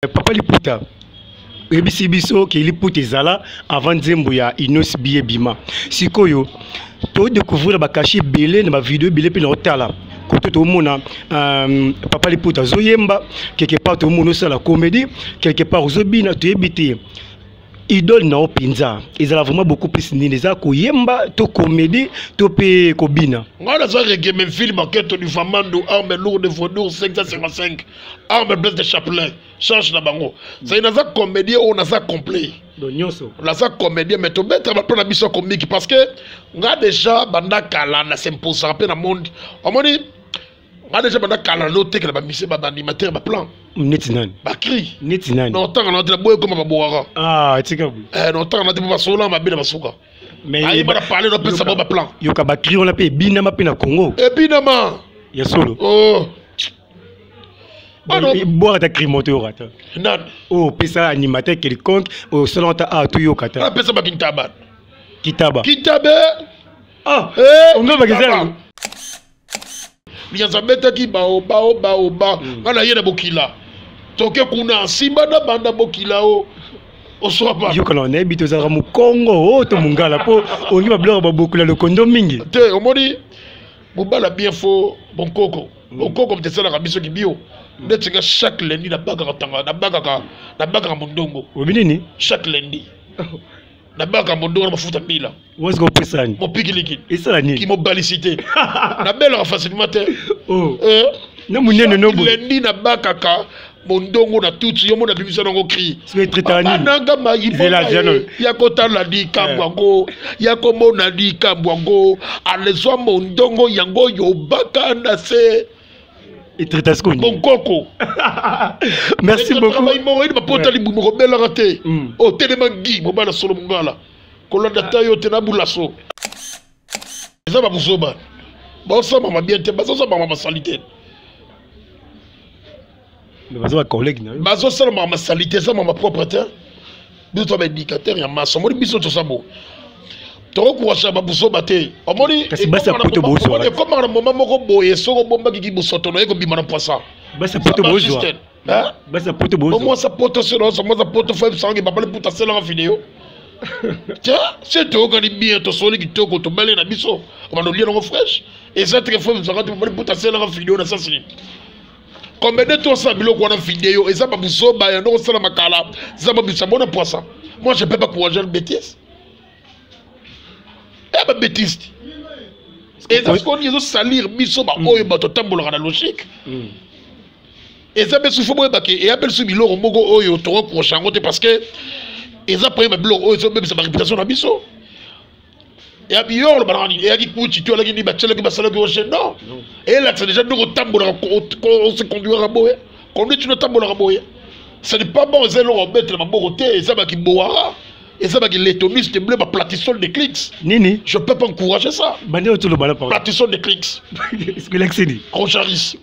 Papa Liputa. Ebisi biso ke Liputa ezala avant nzembo ya Inos Biye Bima. Sikoyo to découvrir ba cacher belé na ba vidéo belé pe na otala. Koto to mona Papa Liputa zoyemba quelque part to mona ça la comédie, quelque part zobina to ebité. Idole na opinza. Ezala vraiment beaucoup plus nineza ko yemba to comédie to pe kobina. Ngala za reggae film enquête du Famando arme lourde de Fondor 555 arme blesse de Chapelet change na bango. Ça inaza comédie on a ça complet. Donyoso. La ça comédie mais to mettre ba prendre biso comique parce que nga déjà banda kala na s'impose un peu dans monde. On moni nga déjà banda kala no te que ba mise ba animateur ba plan. Netinan. Ba cri. Netinan. Non tant on a de la boye comme ba boara. Ah, tika. Non tant on a de ba sola ma bile ba suka. Mais il va parler no pesa ba plan. Yo ka ba cri on la pe bina ma pe na Congo. Et binama. Ya solo. Oh. Ah non. Boire ta cri moteur rata. Nan. Oh, pesa animateur quelconque au salon ta a tu yo kata. Ah pesa ba kintaba. Kitaba. Kitabe. Ah. Eh. On va magasin. Lianza beta ki bao. Ngana yena bokila. Toke kuna simba na banda bokila o. Osoba. Yo kana na bito za mu Congo o to mungala po ongi ba blog ba bokula le kondo mingi. Te omoni bobala bien faux bon coco. Bon coco comme ça la biso ki bio. Netinga chaque lundi na baga katanga na baga mondongo. Obinini Chaque lundi. Na baga mondongo na mafuta bila. What's go pesani? Mon pigi liquide. Et ça la ni. Qui m'a balicité. Na belle facilement. Oh. Na munene no bo. Lundi na baga ka mondongo na tout yo mona bimisa nango cri. C'est tritani. Nanga mayibo. Ya kota la di kambwango. Ya komo na di kambwango. Alezwa mondongo yango yo baka na se. Et tritasco. Bon coco. Merci beaucoup. Travail moro ba pota li bumo bela raté. Oh tellement gi mo bala solo mungala. Kolanda tayo tena bulaso. Ça va vous oba. Bon ça m'a bien te bazo ça m'a salité. Mais bazo collègue na. Bazo ça m'a salité ça m'a propriété. Biso ba indicateur ya maso mo biso to sabo. Toko kuwasha babuso bate. Omoni kasi basa poto bozo. Omoni comme na moment moko boye soko bomba ki busoto no eko bima na poisa. Basa poto bozo. Hein? Basa poto bozo. Moi ça poto sur moi ça poto fait sangue ba bale puta sela vidéo. Tiens, c'est toi quand il bien to soli ki toko to bale na biso. On va lire no fresh. Et ça très fois ça ba bale puta sela vidéo na ça c'est. Comme de toi ça bilo ko na vidéo et ça ba buso ba ya no sala makala. Ça ba bisa bona poisson. Moi je peux pas courager le bêtise. Eh ben bêtise. Et ça qu'on dit salir biso ba oyo ba to tambola na logique. Et ça be soufo boye baké et appelle sou biloko moko oyo to prochain côté parce que et ça prend ma blog oyo so même sa réputation na biso. Et abiyo le banani et aki kuchi tu ala ki ni ba tchela ki ba sala ki oche non. Et là c'est déjà nous tambola on se conduire à boye. Conduire tu no tambola à boye. Ce n'est pas bon c'est le remettre ma boroté et ça ba ki boara. Et ça va que les tonistes bleus platissent des clics. Nini. Je peux pas encourager ça. Bandé autour le bala par. Platissent des clics. Est-ce que l'accès dit? Concharis.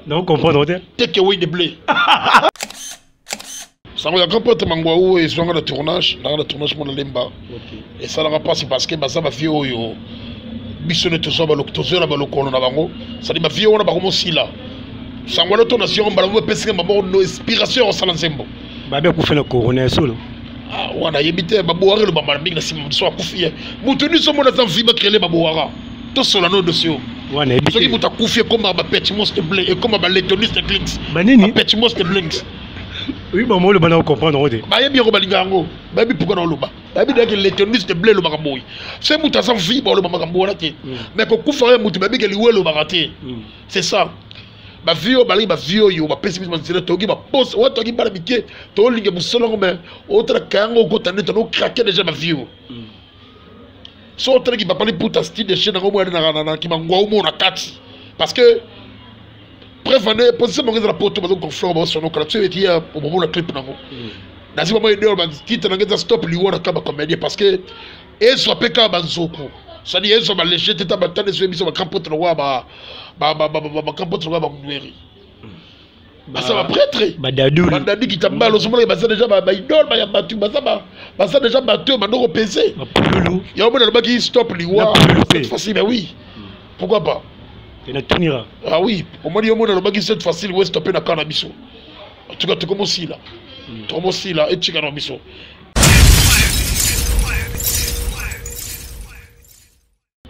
Non, comprendre hôtel. Take away des blés. Ça va quand peut-être mangwaou et soit dans le tournage mon lemba. Et ça n'aura pas c'est parce que ça va faire yo. Bisonne tout ça ba l'octobre là ba le colon na bango. Ça dit ma vie on a pas comme si là. Ça va le tonation ba le pesque ma bon inspiration ça l'ensemble. Ba bien pour faire le coroner solo. Ah, wana yebite babouara le bamba mingi na sima so akufie mutu ni so mona za mfiba créer babouara to sola no dossier wana yebite so ki mutu akufie comme ba petit monstre blé et comme ba letoniste clinks banini petit monstre blinks oui ba mo le bana comprendre on dit ba yebi ko balinga ngo ba bi puka na loba ba bi de que letoniste blé lo ba boy c'est mutu za mfiba lo bamba mbona te mais ko kufa mutu ba bi ke liwe lo ba raté c'est ça. Ba vio bali ba vio yo ba pesi bisman zira togi ba pos wa togi bala bike to linge busolo ngome otra kango ko taneta no craquer déjà ba vio so otra ki ba pali puta style de chena ngomwe na ki mangwa umo na kati parce que prévenez position mo ngeza poto ba ko flow ba so no kala tse etia au moment la clip nango na ziba mo ideo ba titre na ngeza stop li wona ka ba comédie parce que et so peka ba nzoko ça dit eso ba léger teta ba tane so biso ba campote no wa ba campote no wa ba ngweri ba ça va prêtre ba dadou qui tambalo so mo ba ça déjà ba idole ba ya batu ba ça déjà batu ba ndoko PC ba pululu ya mo na ba ki stop li wa c'est facile oui pourquoi pas tena tunira ah oui au moins yo mo na ba ki c'est facile ouais stopper na kana biso en tout cas tu comme aussi là Tomo sila et chika no biso.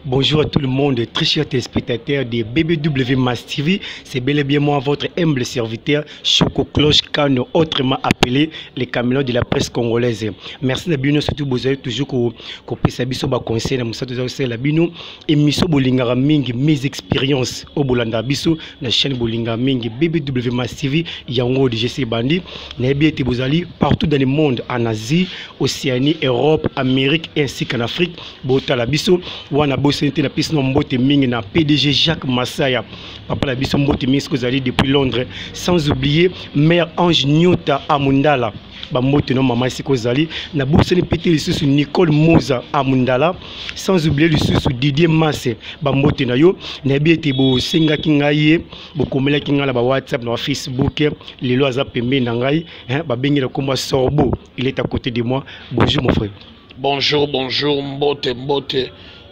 Bonjour à tout le monde, très chers téléspectateurs de BBW Mass TV. C'est bel et bien moi, votre humble serviteur, Choco Cloche Kano, autrement appelé les camélions de la presse congolaise. Merci de bien, surtout vous avez toujours copié sa biso ba conseil na musa toza la bino émission bolingara mingi mes expériences au bolanda biso la chaîne bolingara mingi BBW Mass TV yango de GC Bandi na bien été bozali partout dans le monde, en Asie, Océanie, Europe, Amérique ainsi qu'en Afrique. Bota la biso wana c'est la piste mbote mingi na PDG Jacques Massaya papa la biso mbote mingi kozali depuis Londres, sans oublier mère Ange Nyota Amundala ba mbote no mama sikozali na boseni pété lisusu Nicole Moza Amundala, sans oublier lisusu Didier Masse ba mbote na yo na biete bo senga kingaye bo komela kingala ba WhatsApp na Facebook lelo aza pembe na ngai ba bengi la komba Sorbo, il est à côté de moi. Bonjour mon frère. Bonjour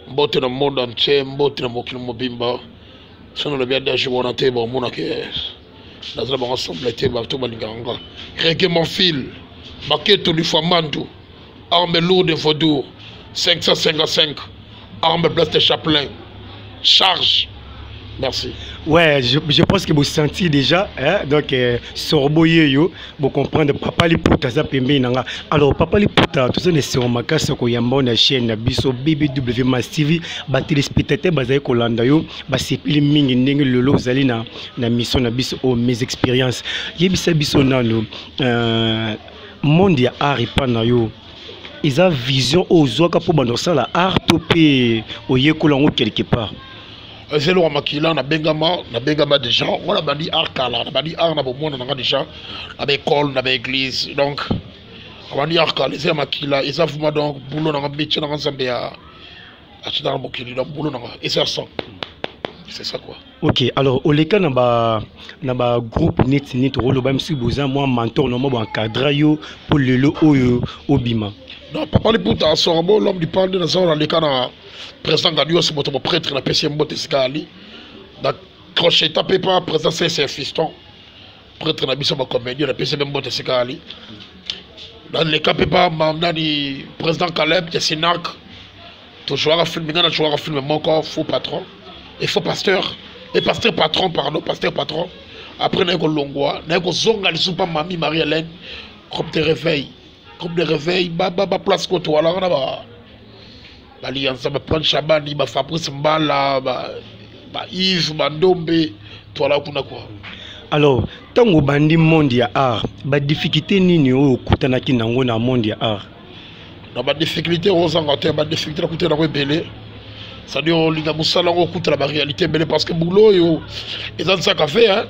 mbote na monde entier, mbote na mokili mobimba. Sono le bien d'âge bon te bon mona que dans la ensemble te ba to balinganga. Rege mon fil. Baketo du Famandu. Arme lourde de Vaudour. 555. Arme place de Chaplin. Charge. Merci. Ouais, je pense que vous sentez déjà, donc Sorbo yo, vous comprenez, Papa Liputa za pembe nanga. Alors Papa Liputa, tout ça c'est un makasa ko yamba na chaîne biso BBW Mass TV, ba téléspectateur bazay ko landa yo, ba sepili mingi ndenge lelo zali na mission na biso o mes expériences. Yebisa biso nano monde ya art ipana yo. Ils ont vision aux autres pour bandosa la art topé au yekolango quelque part. C'est le makila na bengama déjà on a bandi art kala na bandi art na bomona na déjà na école na église donc bandi art kala c'est makila et ça vraiment donc boulot na métier na nzambe ya achita mokili donc boulot na et ça c'est ça quoi. OK, alors au leka na ba groupe net rolo ba msi boza moi mentor no mo encadra yo pour lelo oyo obima. Non, Papa Liputa Sorbo, l'homme du parle dans le cas de président Gadio, c'est mon prêtre, la PCM Botesikali. Dans crochet tapé pas, président c'est fiston. Prêtre na biso comédien, la PCM Botesikali. Dans le cas pas, mamnani président Caleb, Tessinac. Tu joues à film, tu joues à film, mon corps, faux patron. Et faux pasteur. Et pasteur patron, pardon, pasteur patron. Après, n'a longwa, n'a zonga, les soupas, mamie, Marie-Hélène, groupe de réveil. Comme de réveil, place que toi là, on a l'alliance, plan Chabani, Fabrice Mbala, Yves, Ndombe, toi là, on a quoi. Alors, tant que bandi monde ya art, ba difficulté nini o kutanaki nango na monde ya art. Na ba difficulté o zangate, ba difficulté na kuté na ko belé. Ça dit on linga musala ko kuta la réalité belé parce que boulot yo, ils ont ça café hein.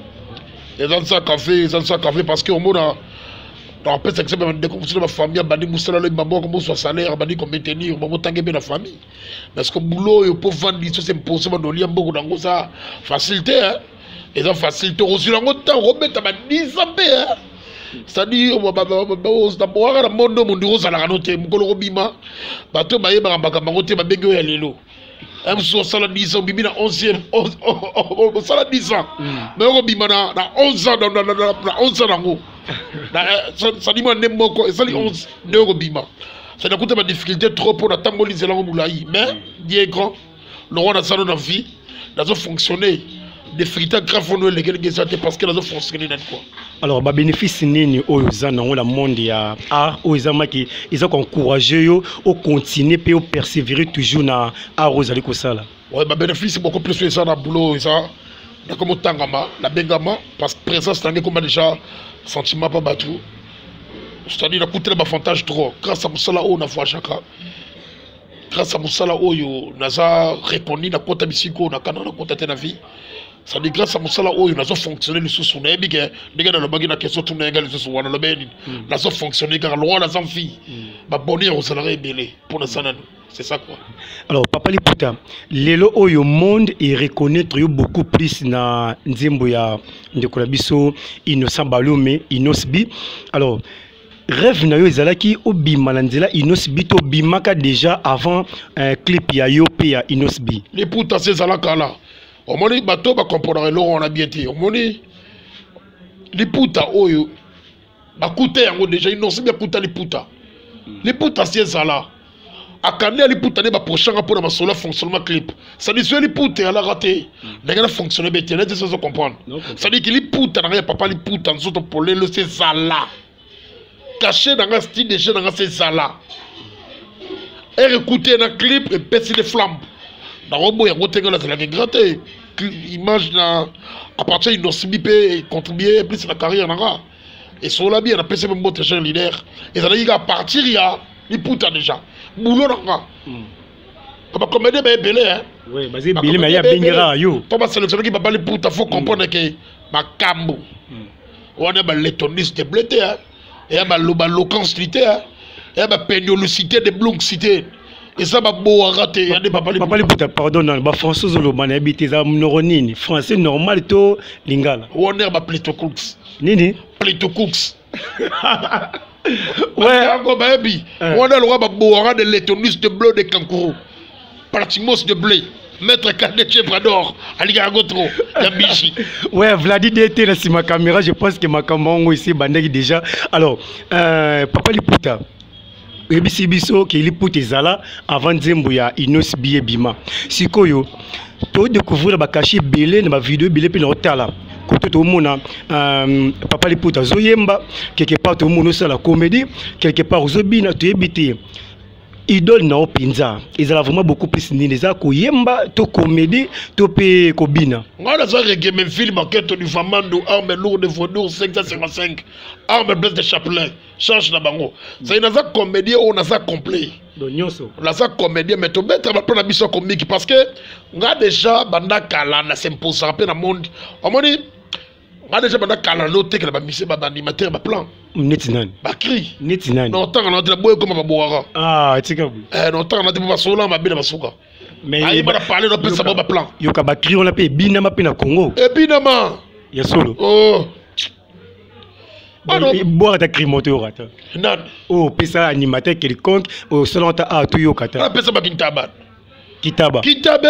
Ils ont ça café parce que au monde alors peut-être que c'est même des conditions de ma famille, bandi musala le babo comme soit salaire, bandi comme maintenir, babo tanguer bien la famille. Parce que boulot yo pour vendre ça c'est impossible de lire beaucoup dans ça facilité hein. Et ça facilité aussi dans temps remettre ma 10 ans hein. C'est-à-dire d'abord la monde monde ça la noter mukolo robima bato baye ba bango te ba bengo ya lelo. M so sala 10 ans bibi na 11e sala 10 ans. Mais robima na 11 ans na 11 ans nango. Ça dit moi n'importe ça dit 11 de robima. Ça n'a coûté ma difficulté trop pour attendre les élèves moulaï. Mais Dieu grand, le roi n'a salon de vie, n'a pas fonctionné. Des frites grave on les gars parce que n'a pas fonctionné quoi. Alors ba bénéfice nini oyo zana on la monde ya art oyo zamaki ils ont encouragé yo au continuer puis au persévérer toujours na art ozali ko sala. Ouais ba bénéfice beaucoup plus que ça na boulot ça. Na comme tangama, la bengama parce que présence tangé comme déjà sentiment pas battu. C'est-à-dire la coûter l'avantage trop grâce à musala o na fois chaka. Grâce à musala oyo naza reconnu na kota bisiko na kana na kota tena vie. Ça dit grâce à musala oyo nazo fonctionner le sous na bige ndenge na lobangi na question tout na égal sous wana lobeni nazo fonctionner car loi na zamfi ba bonheur au salarié belé pour na sanano. C'est ça quoi. Alors Papa Liputa, lelo oyo monde et reconnaître yo beaucoup plus na nzembo ya ndekola biso Innocent Balome Inosbi. Alors rêve na yo ezalaki obima na nzela Inosbi to bimaka déjà avant un clip ya yo pe ya Inosbi. Liputa c'est zalaka là. Au moni bato ba comprendre Laurent on a bien dit. Au moni Liputa oyo bakute yango déjà inonse bien kuta liputa liputa si ezala akandi liputa ne ba prochain rapport na masolo fonctionnement clip ça dit sur liputa ala raté ndenge na fonctionner bien net ça se comprendre ça dit que liputa na papa liputa nzoto polelo c'est zala caché dans un style de jeu dans c'est zala et écouter un clip et péter des flammes dans robot ya gotenga la la gratter image na à partir d'une osmip et contribuer plus la carrière nanga et sur la bien on a passé même bon jeune leader et ça dit qu'à partir il y a les puta déjà boulot nanga papa comédie ben belé hein oui basé belé mais il y a bingera yo toi sélectionner qui papa les puta faut comprendre que makambo on a ba letoniste de blété hein et ba locancité hein et ba péniolocité de blanc-cité. Et ça va beau rater. Il y a des papas les puta pardon non français le ban habité ça neuronine français normal to lingala. On est ba plutôt cooks. Nini? Plutôt cooks. Ouais. Encore baby. On a le roi ba beau de l'étonus de bleu de kangourou. Platimos de blé. Maître Cadet Chevrador, Aliga Gotro, Yabichi. Ouais, Vladi était là sur ma caméra, je pense que ma caméra ici bandé déjà. Alors, papa Liputa. ebisi biso ke liputa ezala avant nzembo ya Inos Biye Bima sikoyo to découvrir ba caché belé na ba vidéo belé pe na otala koto to mona papa liputa zoyemba quelque part to mona ça la comédie quelque part zobina to ebité idole na opinza ezala vraiment beaucoup plus nini za ko yemba to comédie to pe kobina ngala za reggae même film enquête du famando arme lourde de Vaudou 555 arme blesse de chapelet change na bango ça ina za comédie on a ça complet donyoso la za comédie mais to beta ba prendre biso comique parce que nga déjà banda kala na s'impose rapper na monde on moni nga déjà banda kala noté que la ba mise ba animateur ba plan Netinan. Bakri. Netinan. Non, tant qu'on a de boy comme Babouara. Ah, tu sais non, tant qu'on a de Basola, ma belle Basuka. Mais il m'a parlé de ça, mon plan. Yoka Bakri, on l'appelle Binama Pina Congo. Et Binama. Il y a solo. Oh. Ah non. Boire ta crimoteur. Non. Oh, pesa animateur quelconque. Oh, selon ta ah, tu yokata. Ah, pesa Bakintaba. Kitaba. Kitaba.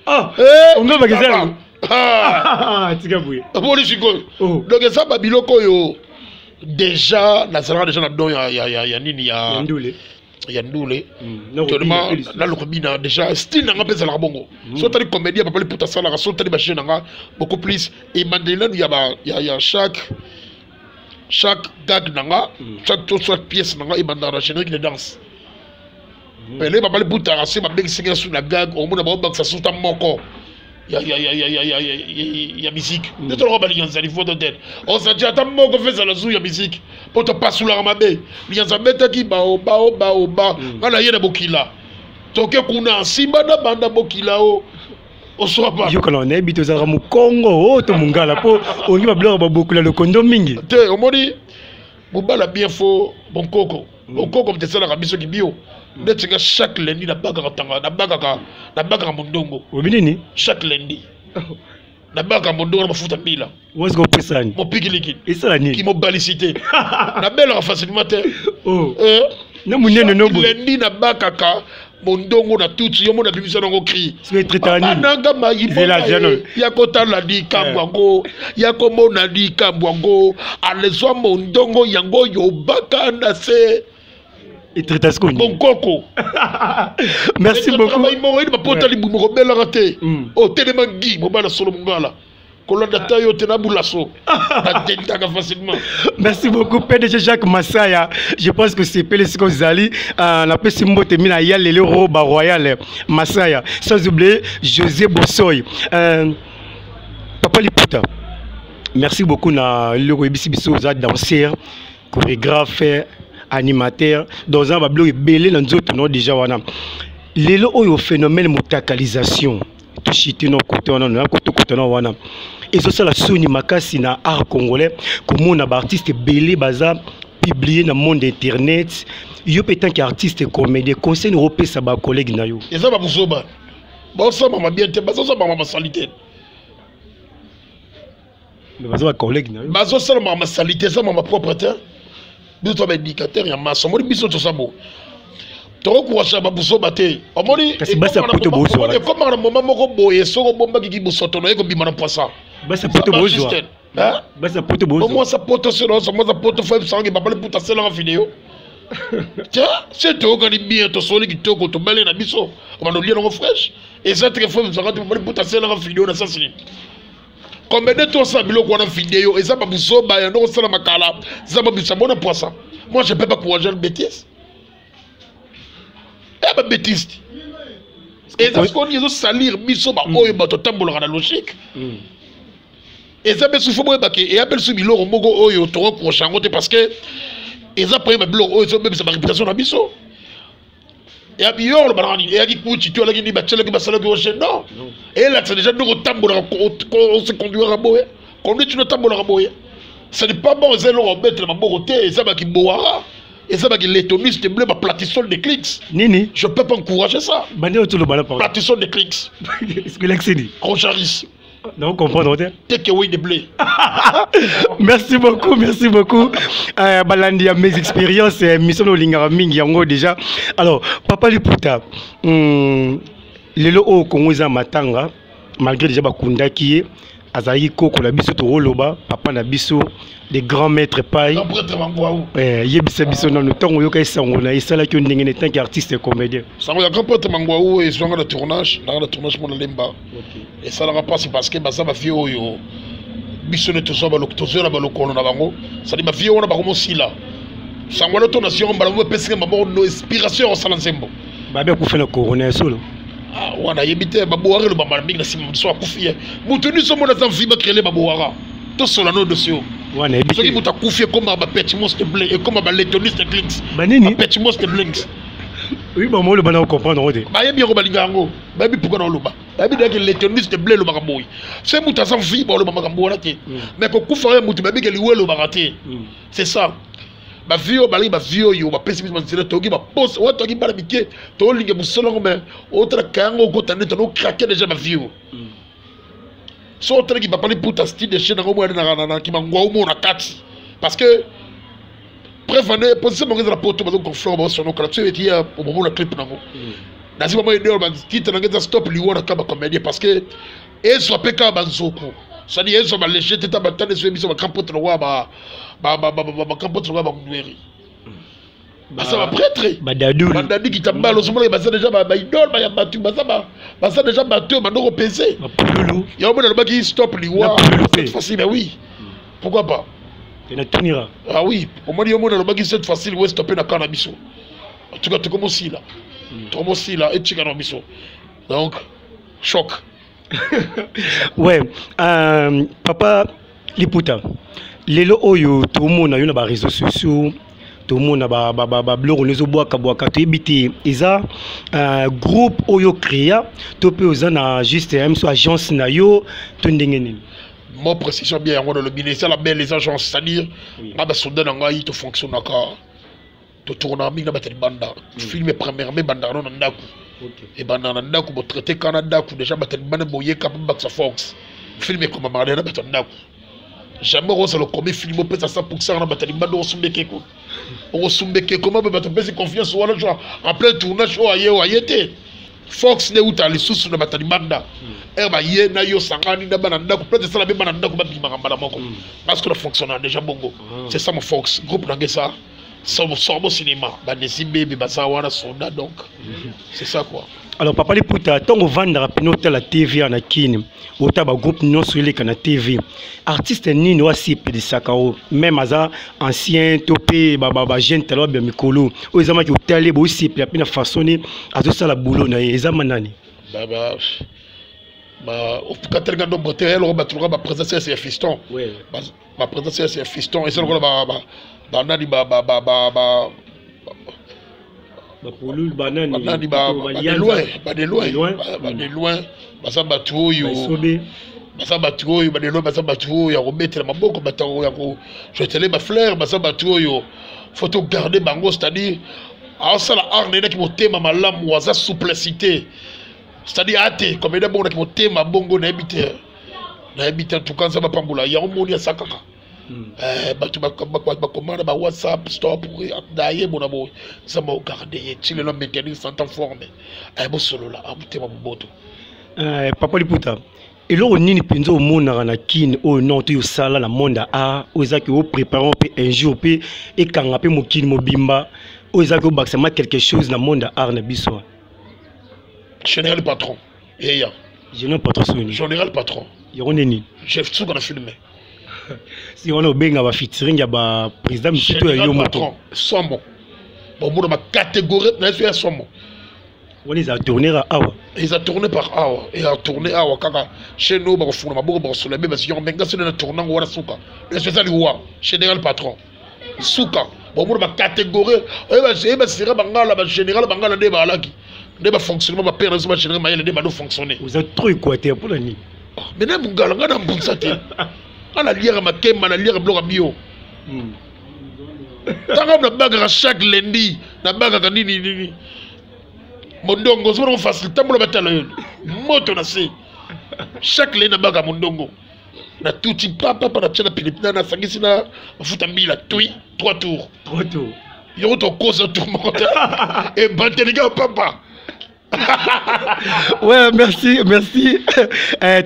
Ah. Eh. On va magasin. Ah. Tu sais quoi? Oh. Donc ça, Babiloko yo. Déjà, la salle déjà là-dedans, il y a Nini, il y a Ndoule. Tellement, là, le combine déjà, style n'a pas besoin de bongo. Soit t'as des comédiens, pas les putas salariés, soit t'as des machines, beaucoup plus. Et maintenant, il y a chaque gag nanga, chaque pièce nanga, il y a générique de danse. Mais là, les putas, c'est ma belle signe sur la gag, au moins d'abord, ça sous ta moko. Il y a musique. Tu te rends il faut d'être. On s'est dit, attends, moi, on fait ça, il y a musique. Pour te passer sous la ramabé. Il y a un mec qui va au bas. On a un bokila. Toke kuna, simba banda bokila. On soit pas. Yo, quand on est habité au Congo, oh, tout mon gars, là, on y va bleur beaucoup là, le condo mingi. Te, on m'a dit, Bouba la bien faux, bon coco. Bon coco, comme tu sais, la rabiso qui bio. D'être chaque lundi, la bague à Mondongo. Chaque lundi. La bague à Mondongo, la fout bila. Où est-ce qu'on peut ça? Mon pique liquide. Et ça, qui m'a balicité. La belle en facilement. Oh. Non, mon lundi, la bague à Mondongo, na tout, yo mona bimisa nango cri. C'est très tani. Nanga ma yibo. Ya kota la di kambwango. Ya komo na di kambwango. Alezwa Mondongo yango yo baka na se. Et très tasco. Bon coco. Merci beaucoup. Oh, tellement Guy, mon bala solo mongala. Merci beaucoup, PDG Jacques Massaya. Je pense que c'est Pélisco Zali. La Pessimbo Temina Yal et le Roba Royal Massaya. Sans oublier José Bossoy. Papa Liputa. Merci beaucoup na le Rebisi Bisso danseur, chorégraphe, animateur. Dans un bablo belé dans d'autres non déjà wana. Lelo oyo phénomène motakalisation. Tushiti no côté on a côté wana. Et ça la soni makasi na art congolais comme on a artiste belé baza publié dans monde internet. Yo pétant qu'artiste comédien conseil européen ça ba collègue na yo. Et ça ba buzoba. Ba ça mama bien te ba ça mama salité. Mais baza ba collègue na yo. Ba ça mama salité ça mama propriété. Biso ba indicateur ya maso mo biso to sabo. Toko kuwasha babuso bate. Omoni kasi basa poto bozo. Comme à un moment moko boye soko bomba kiki bosoto no eko bima na poisson. Basa poto bozo. Hein? Bah ça poto bozo. Moi ça poto c'est là, moi ça poto fait ça que papa pour ta c'est la vidéo. Tiens, c'est toi quand il bien to soli qui toko to balé na biso. On va lire dans fraîche. Et ça très fois ça pour ta c'est la vidéo na ça c'est. Combien de temps ça bilo qu'on a vidéo et ça pas biso ba ya no ça la makala. Ça pas biso bon pour ça. Moi je peux pas courager le bêtise. Eh bah bêtise. Et ça qu'on dit salir biso ba oyo ba to tambola na logique. Et ça be souffo boye baké et appelle sou bilo moko oyo to prochain côté parce que et ça après ma bilo oyo so même sa réputation na biso. Et à bior le banani et à qui couche tu as la qui ba tchela qui ba sala qui non. Et là c'est déjà nous tambola on se conduire à boye. Conduire tu no tambola à boye. Ce n'est pas bon c'est le remettre la boroté et ça ba qui boara. Et ça va que l'étoniste bleu va platissol des clics. Nini. Je peux pas encourager ça. Bandé autour le balai par. Platissol des clics. Est-ce que l'excès dit? Rocharis. Non, comprendre. Take away the blé. Merci beaucoup, merci beaucoup. Balandi a mes expériences, mission Lingara Mingi yango déjà. Alors, Papa Liputa, lelo o Kongoza Matanga, malgré déjà Bakunda qui est Azaï Koko la biso to Roloba, Papa na biso, les grands maîtres paille. Yebisa biso non temps yoka sango na isala ki ndenge tant qu'artiste et comédien. Sango ya kampote mangwaou et sur le tournage, dans le tournage mon lemba. Et ça la passe parce que ça va faire yo biso ne to so ba loktozo na ba lokolo na bango. Ça dit ma vie on a ba comme sila. Sango la tonation ba lo pese ma no inspiration au salansembo. Ba be ku fe na corona solo. Ah wana yebite ba boare le ba mingi na sima so akufie. Mutuni so mo na za vie ba créer ba boara. To solano dossier. Wana yebite. Ce qui muta kufie comme ba petit monstre blé et comme ba letoniste clinks. Banini petit monstre blinks. Oui, bah moi le banana comprendre on dit. Bah yebi ko balingango. Bah bi pourquoi dans le bas. Bah bi que letoniste blé le bakaboy. C'est muta sans vie ba le bakaboy là té. Mais ko kufa mutu ba bi ke liwe le bakaté. C'est ça. Ba vio bali ba vio yo ba pesi bisman zela togi ba pose wa togi ba bike to linge busolo mais autre kango ko tané to no craquer déjà ba vio. So autre qui ba parler pour ta style de chez na ko na ki mangwa o mo na kati parce que prévenez position mon la poto bazo confort ba sur no kala tu eti au moment la clip nango. Na si ba mo ideo ba titre na ngeza stop li wona ka ba comédie parce que et so peka ba nzoko. Ça dit ils sont ba léger teta ba tane so émission ba campote no wa ba campote no wa ba ngweri. Ba ça va prêtre. Ba dadou. Ba dadou qui tamba lo somo ba ça déjà ba idole ba ya batu ba ça déjà batu ba no pesé. Ba pululu. Ya mo na ba ki stop li wa. C'est facile mais oui. Pourquoi pas? Ah oui, au moins il y a un qui c'est facile de stopper la cannabis. En tout cas, tu commences là. Tu commences là et tu cannabis. Donc, choc. Ouais, Papa Liputa, lelo oyo tout le monde a eu les réseaux sociaux, tout le monde a blog les obois kaboaka to ebité eza groupe oyo créa to pe ozana juste même so agence na yo to ndenge nini. Moi, précision bien, on a le ministère, la belle les agences, c'est-à-dire, on a besoin d'un gars, il te fonctionne encore. Tu tournes en mine, tu banda. Tu filmes premièrement, banda, non, on a et banda, on a pour traiter Canada, déjà, tu as banda, boyer, capable de Fox. Filmer comme un mariage, tu as jamais on s'est le commis, filmer peut-être à 100%, on a battu banda, on s'est mis on s'est mis comment on peut faire confiance au genre en plein tournage, oh, aïe, Fox ne uta les sous na batali banda ba ye na yo sangani na bananda ko peut-être ça la même bananda ko ba bima ngambala moko parce que le fonctionnaire déjà bongo c'est ça mon Fox groupe d'angesa sorbo cinéma ba desi bébé ba ça wana sonda donc c'est ça quoi. Alors Papa Liputa tongo vendre rapino la TV na kini ota ba groupe non sur les kana TV artiste nini wa sipe de sakao même aza ancien topé ba jeune talo ba mikolo o ezama ki otale bo sipe ya pina façonner azo sala boulot na ezama nani au katanga do boté elle ba trouva ba présence c'est fiston ouais ba présence c'est fiston et ça ba nani ba Bapoulou banane de loin basa batu yo basa batu yo ba de loin basa batu ya remettre maboko batako ya ko jeter ba fleur basa batu yo faut garder bango c'est-à-dire à ça la art n'est qui motema malamu waza souplicité c'est-à-dire ate comme des bon qui motema bongo na habiter en tout cas ça va pambula ya omoni ya sakaka batu bakomanda ba WhatsApp stop d'ailleurs mon amour ça m'a regardé tu le maintenir sans t'en former bon solo là abute ma boto Papa Liputa eloko nini mpenza omonaka na kini oyo non to yosala na monde ya art oyo ezaki oprépare mpe un jour mpe ekanga mpe mokili mobimba oyo ezaki obakisama quelque chose na monde ya art na biso général patron eya général patron soni général patron yango nini chef suka na filme si wana obenga bafeaturing ya baprésident misutu ya yo moto sombo bomona bacatégorie na yesu ya sombo wana eza tourner awa eza tourné par awa eza tourné awa kaka chez nous bakofuna maboko bakosola be basi yongo ngasi na tournant wana suka especially wa général patron suka bomona bacatégorie eba sera bangala ba général bangala nde balaki nde ba fonctionnement ba père na général mayele nde ba do fonctionner vous êtes trop équateur pour la nuit mais na mungala ngana mbunsa te ala lire makemba na lire bloc bio tanga na baga chaque lundi na baga nini mondongo zoro facilité mo batala yo moto na se chaque lundi na baga mondongo na tuti papa na tchana pilipina na sangisi na futa mbila tui 3 tours yo to cause tout monde et banteliga papa. Ouais, merci.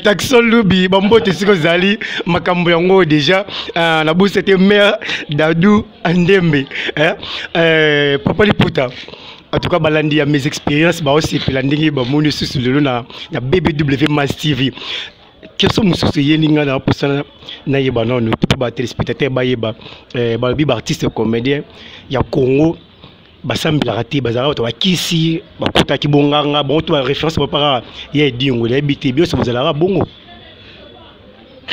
Taxon Lubi, Bambo Tessiko Zali, Makambo Yango déjà, Nabou c'était maire d'Adou Andembe. Papa Liputa. En tout cas, balandi à mes expériences, bah aussi pelandingi ba moni sous le na BBW Mass TV. Quels sont mes soucis ninga na pour ça na yeba non tout ba téléspectateur ba yeba ba bi artiste comédien ya Congo. Basambila te bazara to bakisi bakuta ki bonganga bon to référence papa ya dingo la bité bio so bazala bongo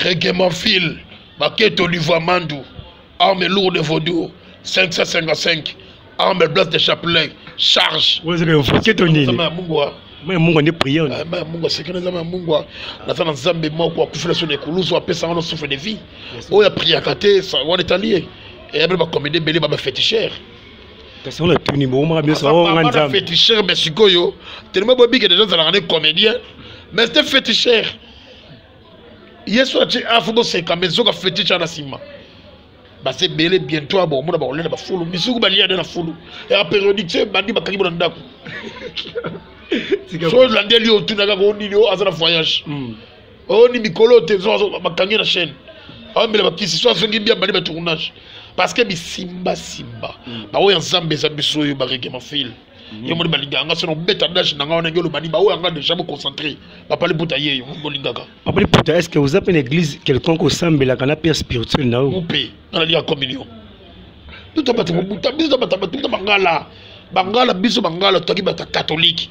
Reggae fil baketo livre mandu arme lourde vaudou 555 arme blanche de chapelet charge vous avez invoqué ton nini mais mungu ne prière mais mungu c'est que nous avons mungu na sana nzambe moko akufela so nekuluzo apesa ngano souffle de vie oya prière kate ça on est allié et après ba comédie belé ba féticheur. C'est on a tout niveau on a bien ça on a féticheur mais sikoyo tellement bobi que déjà ça la comédien mais c'était féticheur yeso ati afubo c'est quand même zoka féticheur na sima ba c'est belé bientôt bon on a ba olena ba fulu misuku ba liade na fulu et a périodique bandi ba kalibo na ndako chose la ndeli o tunaka ko nini o azana voyage o ni mikolo te zo ba kangi na chaîne a mbele ba kisi so zongi bien bandi ba tournage parce que simba ba oya nzambe za biso yo ba Reggae Mafil yo mo balinga nga sono beta dash na nga ngelo bani ba oya nga déjà me concentrer ba pale buta yeyo mo lingaka papa puta est-ce que vous appelez une église quelconque au sambela kana père spirituel na o pe na la communion tout abata mo buta biso abata tout bangala biso bangala to ki bata catholique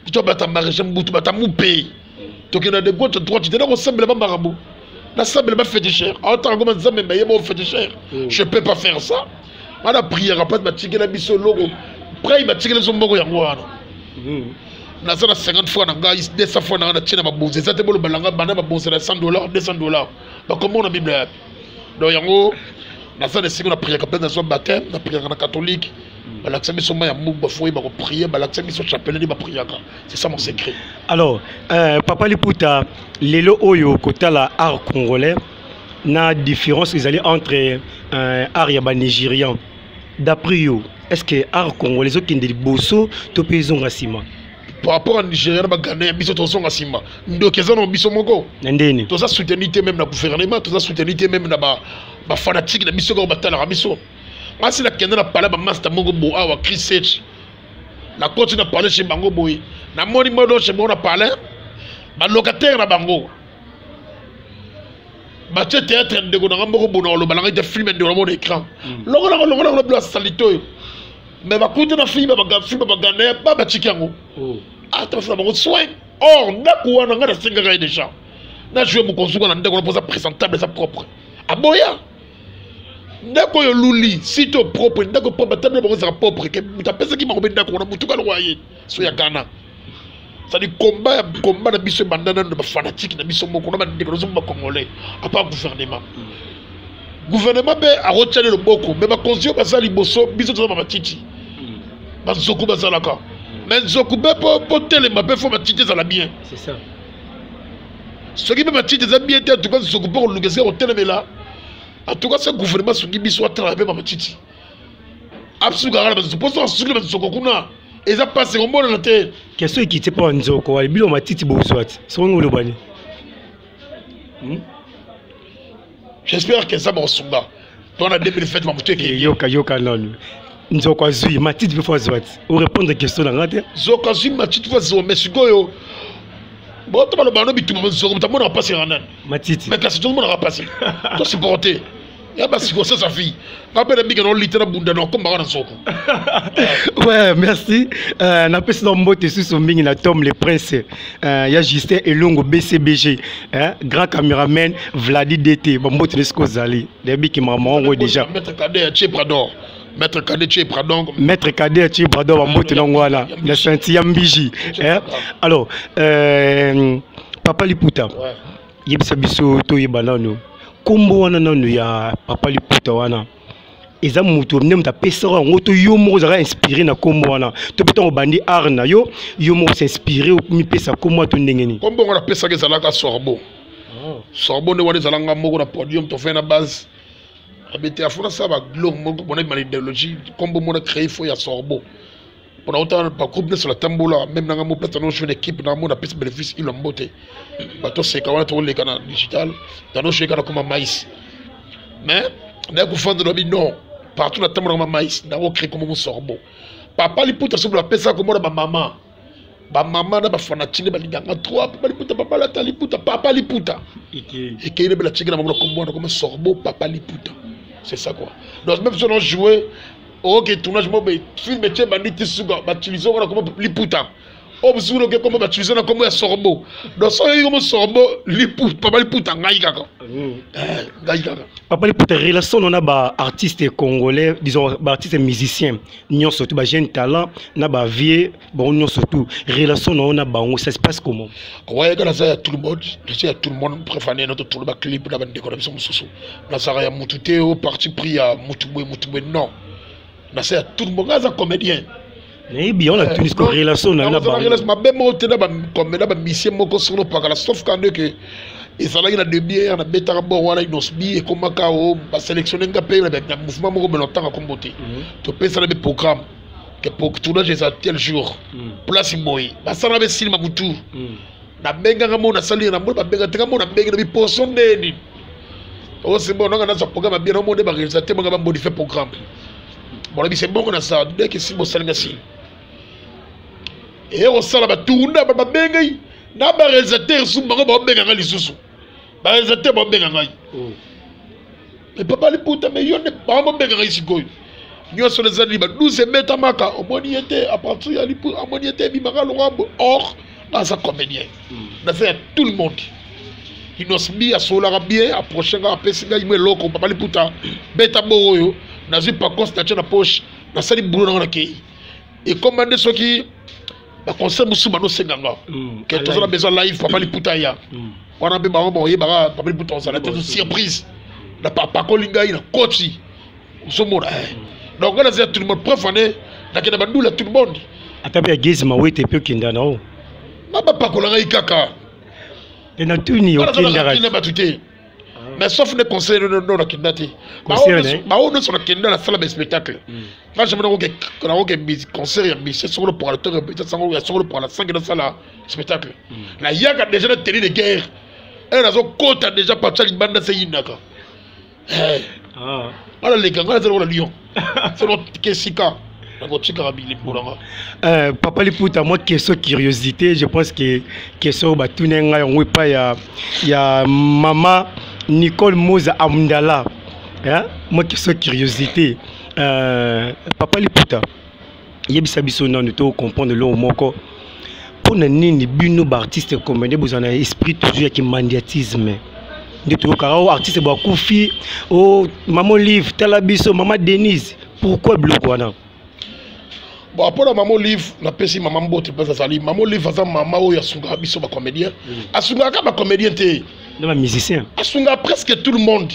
tout abata mariage mbutu bata mo pe to ki na de gauche droite de na ko sambela ba marabout. La sable m'a fait cher. Autant que ça me paye mon fait cher. Je peux pas faire ça. On a prié rapide m'a tiré la biso logo. Après il m'a tiré son bogo yangoana. Na ça 50 fois na nga 200 fois na tina ma bonze. Ça te bolo balanga bana ma bonze $100 $200. Ba comment na Bible. Donc yango na ça de on a prié capitaine dans son baptême, na prié na catholique. Balaksa biso ma ya mugba foi ba ko prier, balaksa biso chapelet ba priaka. C'est ça mon secret. Alors, Papa Liputa, lelo oyo kotala art congolais na différence entre art ya ba nigérian. D'après yo, est-ce que art congolais zo kende liboso to pezo ngasima? Par rapport à Nigeria ba Ghana biso to zo ngasima. Ndokeza no biso moko. Ndeni. To za soutenir même na gouvernement, to za soutenir même na ba fanatique na biso ko batala biso. Asi la kende na parler ba master mongo bo awa Chris Sech. La coach na parler chez bango boy. Na moni modo chez bon na parler. Ba locataire na bango. Ba théâtre ndeko na ngamboko bono lo balanga de film ndeko na mon écran. Longo bla salito. Mais ba kuta na film ba gagner ba ba chikango. Ah ta fa bango soin. Or ndako wana ngada singa ga déjà. Na jouer mon konsuka na ndeko na posa présentable sa propre. Aboya. Ndako yo luli sito propre ndako propre table ba ko propre ke mutapesa ki makobe ndako na mutuka lo waye so ya Ghana. Ça dit combat na biso bandana de fanatique na biso moko na ndeko zo ba congolais à part gouvernement. Gouvernement be a retiré le boko mais ba conscient ba sali boso biso to ba matiti. Ba zoku ba zalaka. Mais zoku be po tele ma be fo matiti za la bien. C'est ça. Ce qui be matiti za bien te tout cas zoku pour le gese au tele là. En tout cas, ce gouvernement soit biso à travers ma matiti. Absolument, je pense que ce que kuna Et ça passe au monde dans terre. Question qui t'est pas en Nzoko, il bilon ma titi boswat. C'est où le bani? J'espère que ça va ressemble. Toi, on a 2007, ma moutée qui yoka non. Nzoko zui, ma titi before zwat. Ou répondre à question dans la Zoka zui, ma titi fois zo, mais c'est quoi yo? Bon, tu vas le bano, tu vas zo, tu vas passer en an. Ma titi. Mais quand tout le monde a passé. Toi, c'est porté. Il y a pas si ça sa fille. Après, il y a un litre de bundano comme Baran Soko. Ouais, merci. On a passé dans le mot sur son ming, na Tom le Prince. Il y a Justin Elongo BCBG, grand caméraman Vladi DT. Bon, mot n'est ce que vous allez. Les bics qui m'ont déjà. Maître Cadet, Tché Prador. Maître Cadet, Tché Prador. Maître Cadet, Tché Prador, bon, mot n'est là. La Saint Yambiji. Alors, Papa Liputa. Yebisa biso to yebanano. Kombo wana nanu ya Papa Liputa wana. Eza mutu mnem ta pesera ngoto yo mo za inspiré na kombo wana. To peut on bandi arna yo mo s'inspirer mi pesa kombo to ndengeni. Kombo ngona pesa ke zalaka sorbo. Sorbo ne wani zalanga moko na podium to fait na base. Abete afuna ça ba gloire moko bona ma idéologie kombo mo na créer fo ya sorbo. Pour autant pas groupe sur la tambola même dans mon place dans une équipe dans mon appel bénéfice il l'emboté. Bato c'est quand on les canaux digital dans nos canaux comme maïs. Mais n'a pas fond de l'objet non partout la tambola maïs n'a pas créé comme mon sorbo. Papa Liputa sur la pesa comme ma maman. Ba maman n'a pas fanatique ba liganga trois Papa Liputa papa la Liputa Papa Liputa. Et qui est la tigre comme sorbo Papa Liputa. C'est ça quoi. Donc même si on jouait ok, tournage mobile, film et bandit suga, baptisé comme Liputa. Obsuro que comme baptisé comme un sorbo. Donc ça y est comme sorbo, Liputa, Papa Liputa, ngaïkaka. Ngaïkaka. Papa Liputa, relation on a ba artiste congolais, disons ba artiste musicien, nyon surtout ba jeune talent, na ba vie, bon nyon surtout relation on a ba ça se passe comment? Ouais, quand ça y a tout le monde, il y a tout le monde préfère notre tout le clip là, bande décoration mususu. Là ça y a mutute au parti pris à mutubwe non. C'est tout le monde est comédien. Mais bien, on a une relation. On a une relation. Ma belle mot, c'est un mission sur le parc. Sauf quand que et ça là, il y a des biens, il y a des tarabons, il y a des nosbi et comme macao, va sélectionner un gapé, il y a un mouvement qui est longtemps à combattre. Tu peux faire des programmes que pour tournage à tel jour. Place boy. Ça n'a pas cinéma pour tout. Na benga ngamo na sali na mbona benga ngamo na benga na biposo ndeni. Oh c'est bon, on a un programme bien au monde ba réalisateur ngaba modifier programme. Bon, c'est bon qu'on a ça. Dès que si vous savez si. Et on sait la tourna, ba benga yi. Na ba réalisateur sous ba benga ngali susu. Ba réalisateur ba benga ngai. Mais Papa Liputa mais yon ne ba benga ngai sikoy. Nyo sur les animaux, nous c'est metamaka. Au moins il était à partir ya Liputa, au moins il était bimaka lorambo or dans un comédien. On a fait à tout le monde. Il nous mis à solar bien, à prochain à pesinga il me loko Papa Liputa. Beta boroyo. Dans une par contre, dans la poche, dans sa boulot dans la quai. Et commander ce qui va concerne Moussouba Senganga. Que tous on a besoin live, Papa Liputa ya. On a besoin de Papa Liputa, on a une surprise. La Papa Kolinga, il a coaché. Donc on a dit tout le monde préféré, dans le bandou tout le monde. Atabe Gizma, oui, t'es peu kinda non. Papa Kolinga, il kaka. Et n'a tout ni aucun d'arrêt. Mais sauf les conseils non la kidnappé. Bah on est sur la kidnappé la salle de spectacle. Là j'aimerais qu'on a un concert mais c'est sur le pour le sur le pour la 5 de salle spectacle. La yaga déjà de télé de guerre. Elle a son côte déjà parti à bande c'est inaka. Alors les gars, on est le lion. C'est notre Kessika. Papa Liputa, moi question curiosité, je pense que question batunenga on pas il y a maman Nicole Moza Amdala. Hein? Moi question curiosité. Papa Liputa. Yebisa biso na to comprendre le moko. Pour nini bino artiste comme vous en avez esprit toujours qui mandiatisme. De tout cas artiste ba kufi oh maman Liv Talabiso maman Denise. Pourquoi bloquer wana? Bon, après la maman livre, la personne maman botte pas ça livre. Maman livre ça maman ou yasunga biso ba comédien. Asunga ka ba comédien té. Non, musicien. Asunga presque tout le monde.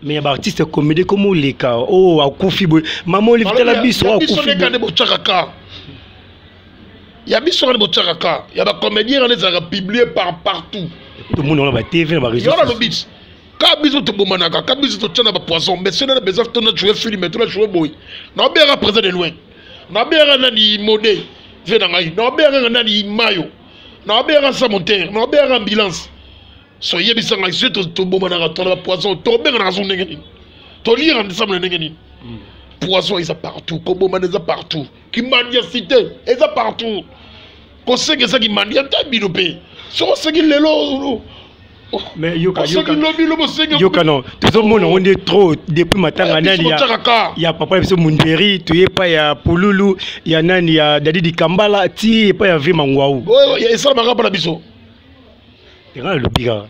Mais il y a des artistes comédiens comme les cas. Oh, à Koufi. Maman livre la biso à Koufi. Il y a biso de Bochakaka. Il y a des comédiens qui sont publiés partout. Tout le monde a la TV, la réseau. Il y a le beat. Quand biso te bomanaka, quand biso te tchana ba poisson, mais c'est là besoin de jouer film, tu jouer boy. Non bien représenter de loin. na bera nani modé vena ngai na bera nani mayo na bera sa monter na bera ambulance so yebisa ngai to bomba na to poisson to bera na zone ngeni to lire ensemble ngeni poisson ils partout ko bomba ils partout qui mania cité ils partout ko sege ça qui mania ta bilope so sege lelo. Mais yoka non tout le monde on est trop depuis matin il y a papa biso Munderi tu es pas ya Pululu il y a nani ya Dadi di Kambala ti pas ya Vima Ngwaou et ça m'a pas biso era le biga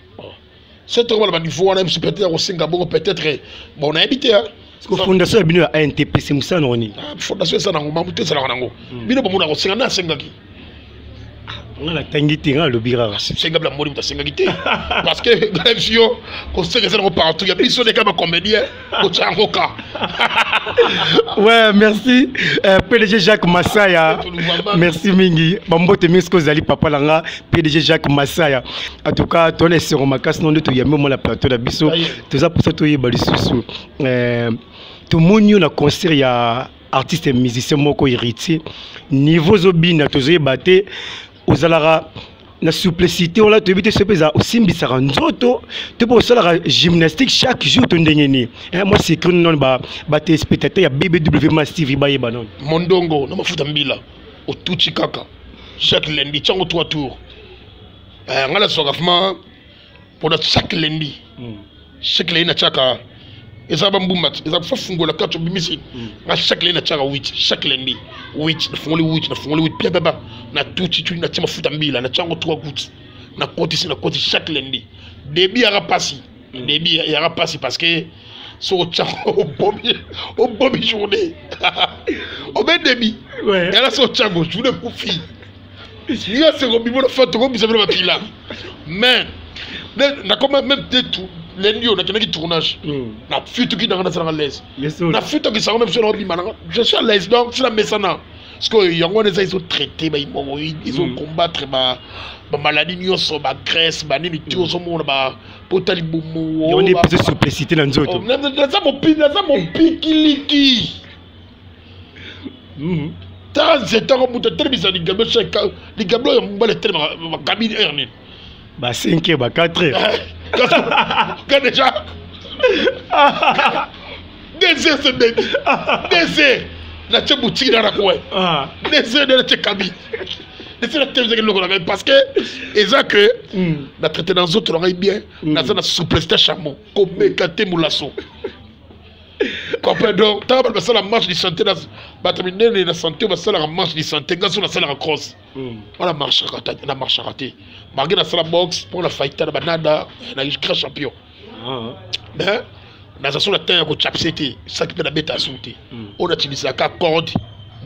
c'est trop mal niveau on a peut-être au Singapour peut-être bon on a habité hein parce que fondation bino ya NTP c'est musa noni fondation ça nango mamuté ça nango bino ba mona ko singa na sengaki on a tangiti nga le bira c'est gabla mori muta sengaki parce que grefio ko senge ça partout il y a biso des cas comédien ko tsangoka. Ouais, merci PDG Jacques Massaya. Merci mingi bambote misko zali papa langa PDG Jacques Massaya. En tout cas ton est sur ma casse non de to yamé mo la plateau da biso tout ça pour ça to yeba lisusu tout monde na concert ya artiste et musicien moko héritier niveau zobina to zoyebate ozalara na simplicité on l'a tu éviter ce pesa aussi mbisaka nzoto te pour ça la gymnastique chaque jour to ndengeni moi c'est que non ba te spectateur ya BBW Massive ba yeba non mondongo na mafuta mbila au tuchi kaka chaque lundi chango 3 tours ngala sogafma pour chaque lundi na chaka eza bambumbat eza fafungola kato bimisi na chaque lundi na chaka 8 chaque lundi 8 na fungoli 8 pia baba na tuchi tu na tima futa mbila na chango 3 gouttes na koti chaque lundi débit ya rapasi parce que so chango au bobi journée au ben débit ouais et là so chango journée pour fille il y a ce robibo de photo comme ça veut pas mais na comme même tout lundi on a qui tournage na fuite qui dans la l'aise na fuite qui ça même sur le bimana je suis à l'aise donc c'est la mesana parce que y a ils ont traité ils ont combattre maladie nyonso ba graisse ba nini tu au monde ba potali bomo on est plus simplicité dans nzoto ça mon pikiliki tant c'est tant comme tu télévision les gablo ya mbale tellement ma cabine ernin ba 5 ba 4 quand déjà des heures c'est baby des heures la tche boutique dans la coin des heures de la tche cabine des heures de télévision le parce que eza que la traité dans autres oreilles bien na ça na souplesse chamon comme kate moulasso donc t'as pas ça la marche de santé là ba terminer la santé va ça la marche de santé gazo na ça la cross on la marche raté malgré la salle boxe pour la fight na banada na grand champion mais na ça sur la terre ko chapsete ça qui peut la bête à sauter on a utilisé ka corde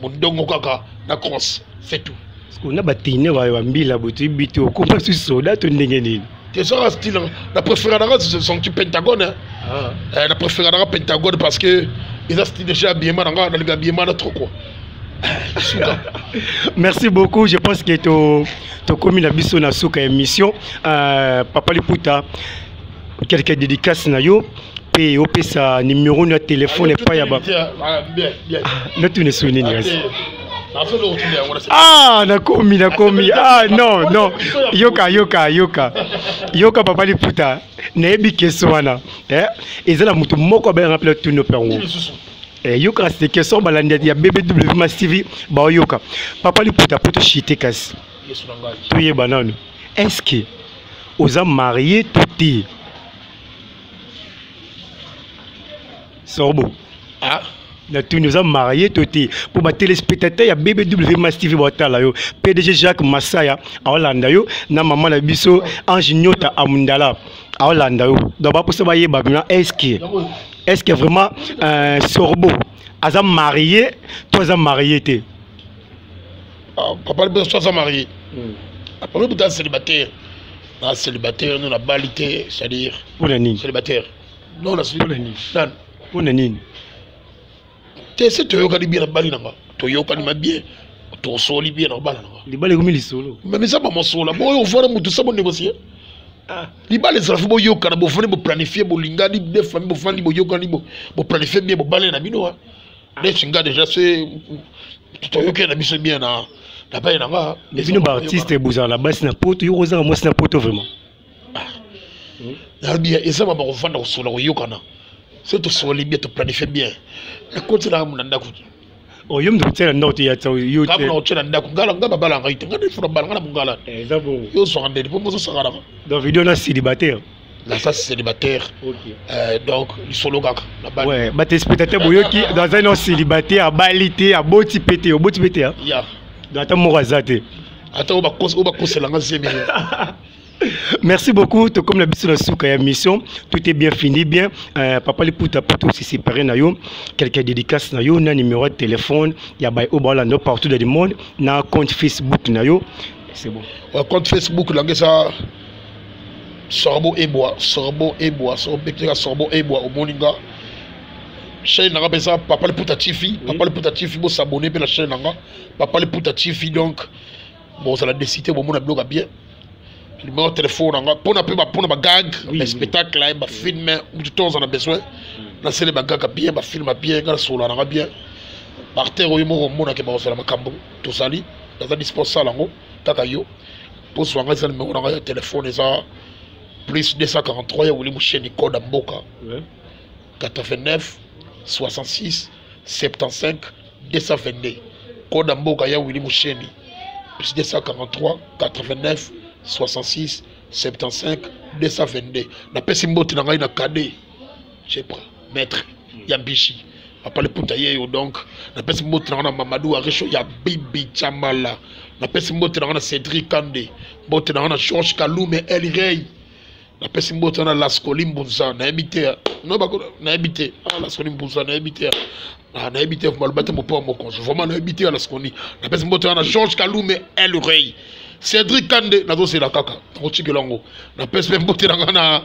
mon dongo kaka na cross c'est tout parce qu'on a batine wa mbila botu bito ko pas sur soda to ndengeni. C'est ça style la préférence c'est son petit pentagone la préférence pentagone parce que ils ont style déjà bien mal dans le bien mal trop quoi. Merci beaucoup, je pense que tu commis la biso na souka émission Papa Liputa quelques dédicaces na yo pe op sa numéro de téléphone et pas yaba bien na tu ne souvenir ni ah nakomi ah non yoka Papa Liputa nebi keswana ezala mutu moko ba rappeler tout nos perwo yoka c'est question balandi ya BBW Massive ba yoka Papa Liputa poto chité kasi to ye banano est-ce que aux a marié tout Sorbo tu nous as marié tout pour ma téléspectateur ya BBW Massive botala yo PDG Jacques Massaya a Hollanda yo na maman na biso Ange Nyota Amundala a Hollanda yo d'abord pour ça ba yeba bina est-ce que vraiment Sorbo a marié toi a marié té papa le soit marié papa le célibataire célibataire nous la balité c'est-à-dire pour la nini célibataire non la célibataire pour la nini c'est tu yoka bien bali nanga to yoka ni bien to soli bien na bala nanga libale comme lisolo mais ça maman sola bon on voit mutu ça bon négocier libale ça faut yoka na bo fone bo planifier bo linga ni de famille bo fandi bo yoka ni bo planifier bien bo bale na bino Les Chinga déjà c'est tout le monde qui a bien na pas na. Les vino artistes bouza la base na poto yo roza moi na poto vraiment. Na bien et ça va revendre au solo yokana. C'est tout sur les bien te planifier bien. La côté là mon ndako. Oh yom de tela note ya tao yo. Comme na otela ndako ngala ngaba bala ngaite ngade fura bala ngala mungala. Ça bon. Yo so rande pour moi ça sera. Dans vidéo na célibataire. Là ça c'est célibataire. OK. Donc le solo gak la balle. Ouais, bah tes spectateurs boyoki dans un célibataire à balité à boti pété au boti pété hein. Ya. Dans ta morazate. Attends on va causer la ngazemi. Merci beaucoup. Tout comme la la mission, tout est bien fini, bien. Papa Liputa pour aussi séparé na yo. Quelques dédicaces na yo, na numéro de téléphone, il y a bay Obalando partout dans le monde, na compte Facebook na yo. C'est bon. Ouais, compte Facebook là ça Sorbo et bois, Sorbo et bois au Moninga. Chaîne n'a pas ça, Papa Liputa TV, Papa Liputa TV, bon s'abonner pour la chaîne là. Papa Liputa TV donc bon ça l'a décidé bon mon blog a bien. Numéro de téléphone pour na gag les spectacles là ba film du temps on a besoin na c'est les gag bien ba film bien ga solo na bien par terre yo mo mona ke ba sala makambo to sali dans disponible lango kaka yo pour so nga numéro na téléphone ça plus 243 ya wuli musheni code mboka 89 66 75 222 code mboka ya wuli musheni plus 243 89 66 75 222 na pesi mboti na ngai na kade j'ai pas maître Yambishi papa le putaye yo donc na pesi mboti na Mamadou Arisho ya Bibi Chamala na pesi mboti na Cédric Kande mboti na Georges Kalume El Rey na pesi mboti na Laskoli Mbunza na habité no ba na habité Laskoli Mbunza na habité na habité vous malbate mon père mon conjoint vraiment na habité Laskoli na pesi mboti na Georges Kalume El Rey Cédric Kande nazo c'est la kaka ochikelongo na pesi mbote na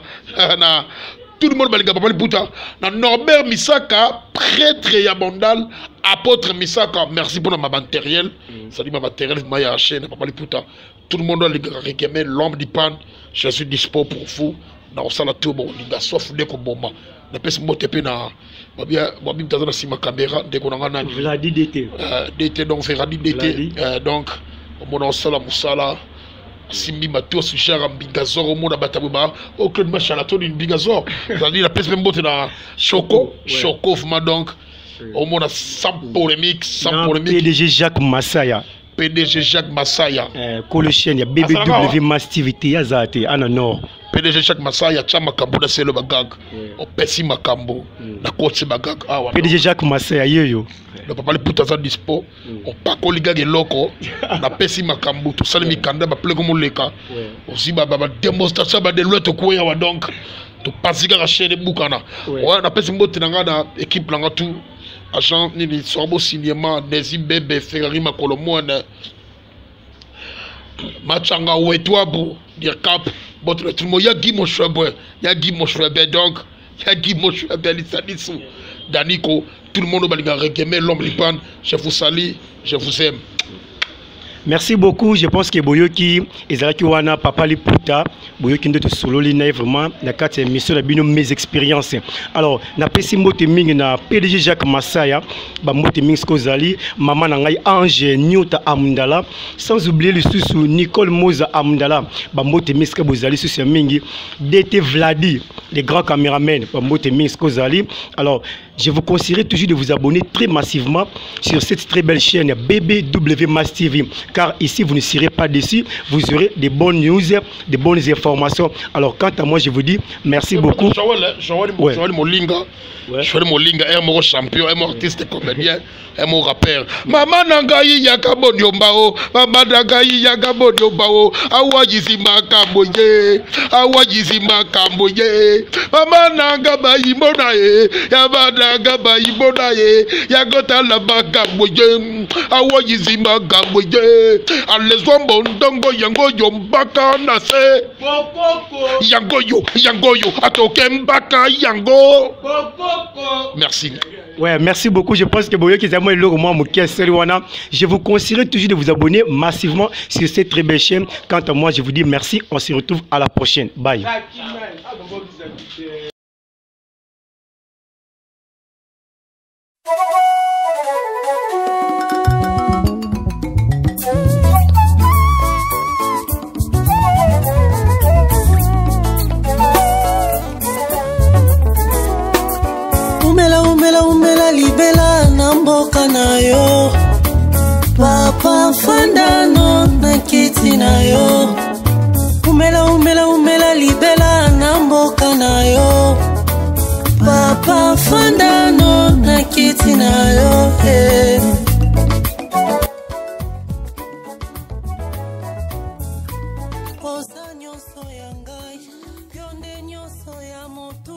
tout le monde balinga papa Liputa na Norbert Misaka prêtre ya Bondal apôtre Misaka merci pour ma matériel ça dit ma matériel ma ya chaîne papa Liputa tout le monde a réclamé l'homme du pan je suis dispo pour vous na osala tout bon linga soif de ko bomba na pesi mbote pe na babia tazana sima caméra de ko ngana Vladi DT DT donc Vladi DT donc mon osala musala simbi mato sushara mbingazor au monde batabuba au club match à la tonne une bingazor c'est-à-dire la peste même botte na choco ma donc au monde sans polémique PDG Jacques Massaya Colochien ya BBW Mastivité ya zate ana nord PDG Jacques Massaya chama kambo na selo bagag o pesi makambo na coach bagag PDG Jacques Massaya yoyo le papa le puta za dispo o pako liga ge loko na pesi makambo to sali mikanda ba plego moleka aussi ba démonstration ba de l'autre ko ya wa donc to pasika ka chaîne bukana ouais na pesi mbote na ngana équipe na ngatu agent nini sorbo cinéma Nezi Bebe Ferrari Makolomone Machanga Wetwabu dire cap votre tout le monde ya Guy Moshwebe donc ya Guy Moshwebe Lisanisu Daniko tout le monde va réclamer l'homme lipan je vous salue je vous aime. Merci beaucoup. Je pense que Boyoki ezalaki wana Papa Liputa Boyoki ndeto solo lina vraiment na carte émission na bino mes expériences. Alors na pesi mbote mingi na PDG Jacques Massaya ba mbote mingi skozali maman na ngai Ange Nyota Amundala sans oublier le sous Nicole Moza Amundala ba mbote mingi ska bozali sous mingi DT Vladi les grands caméramens ba mbote mingi skozali. Alors je vous conseillerais toujours de vous abonner très massivement sur cette très belle chaîne BBW Mass TV. Car ici, vous ne serez pas déçus. Vous aurez des bonnes news, des bonnes informations. Alors, quant à moi, je vous dis merci beaucoup. Je suis mon linga, un mot champion, un mot artiste comédien, un mot rappeur. Maman Nangayi Yakabo Yombao, Maman Nangayi Yakabo Yombao, Awajizima Kamboye, Awajizima Kamboye, Maman Nangabayi Monaye, Yabadagabayi Monaye, Yagota Laba Kamboye, Awajizima Kamboye, Alezwambo Ndongo Yango Yombaka Nase, Yangoyo, Atokembaka Yango. Merci. Ouais, merci beaucoup. Je pense que je vous conseillerais toujours de vous abonner massivement sur cette très belle chaîne. Quant à moi, je vous dis merci. On se retrouve à la prochaine. Bye. na yo. Papa fandano na kiti na yo. Umela libela na mboka na yo. Papa fandano na kiti na yo. Hey.